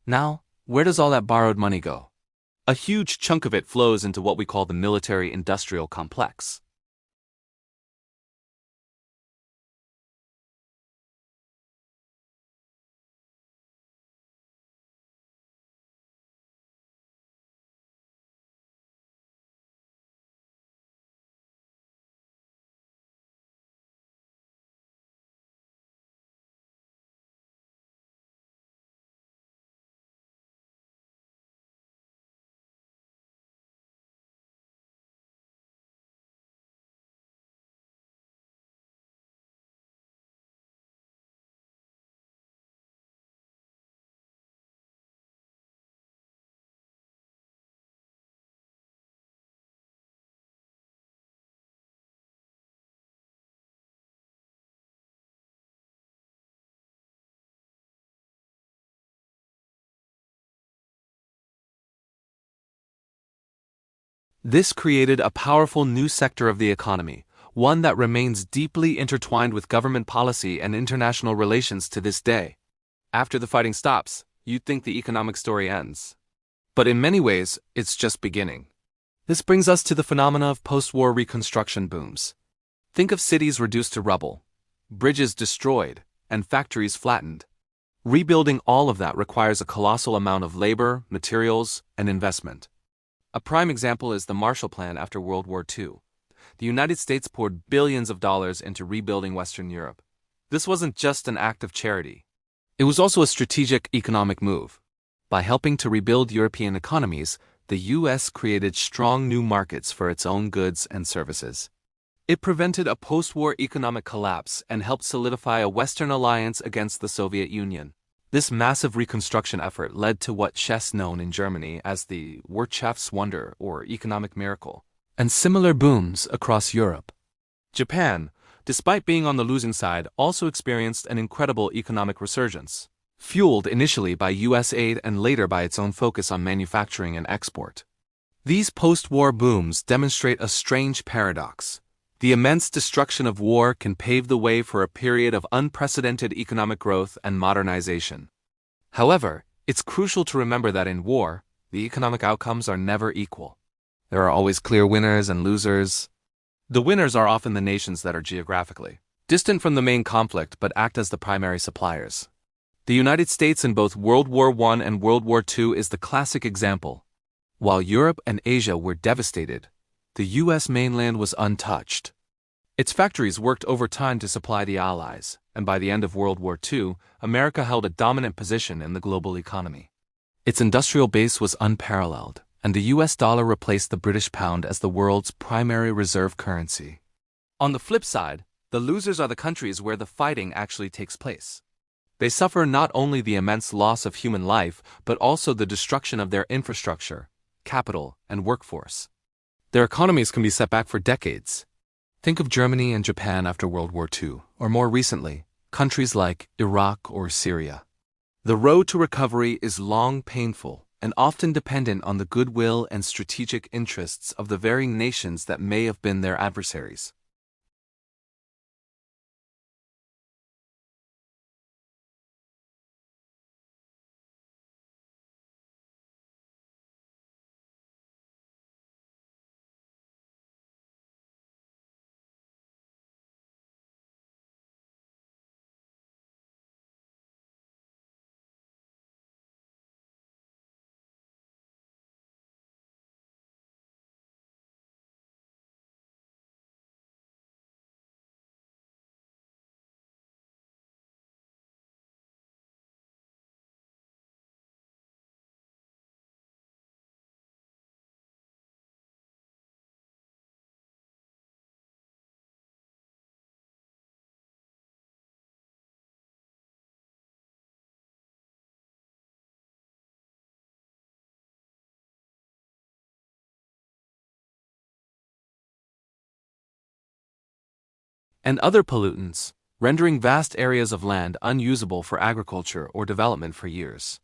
Now, where does all that borrowed money go? A huge chunk of it flows into what we call the military-industrial complex. This created a powerful new sector of the economy, one that remains deeply intertwined with government policy and international relations to this day. After the fighting stops, you'd think the economic story ends. But in many ways, it's just beginning. This brings us to the phenomena of post-war reconstruction booms. Think of cities reduced to rubble, bridges destroyed, and factories flattened. Rebuilding all of that requires a colossal amount of labor, materials, and investment. A prime example is the Marshall Plan after World War II. The United States poured billions of dollars into rebuilding Western Europe. This wasn't just an act of charity. It was also a strategic economic move. By helping to rebuild European economies, the U.S. created strong new markets for its own goods and services. It prevented a post-war economic collapse and helped solidify a Western alliance against the Soviet Union. This massive reconstruction effort led to what's best known in Germany as the Wirtschaftswunder or economic miracle, and similar booms across Europe. Japan, despite being on the losing side, also experienced an incredible economic resurgence, fueled initially by U.S. aid and later by its own focus on manufacturing and export. These post-war booms demonstrate a strange paradox. The immense destruction of war can pave the way for a period of unprecedented economic growth and modernization. However, it's crucial to remember that in war, the economic outcomes are never equal. There are always clear winners and losers. The winners are often the nations that are geographically distant from the main conflict but act as the primary suppliers. The United States in both World War I and World War II is the classic example. While Europe and Asia were devastated, the U.S. mainland was untouched. Its factories worked overtime to supply the Allies, and by the end of World War II, America held a dominant position in the global economy. Its industrial base was unparalleled, and the U.S. dollar replaced the British pound as the world's primary reserve currency. On the flip side, the losers are the countries where the fighting actually takes place. They suffer not only the immense loss of human life, but also the destruction of their infrastructure, capital, and workforce. Their economies can be set back for decades. Think of Germany and Japan after World War II, or more recently, countries like Iraq or Syria. The road to recovery is long, painful, and often dependent on the goodwill and strategic interests of the very nations that may have been their adversaries. And other pollutants, rendering vast areas of land unusable for agriculture or development for years.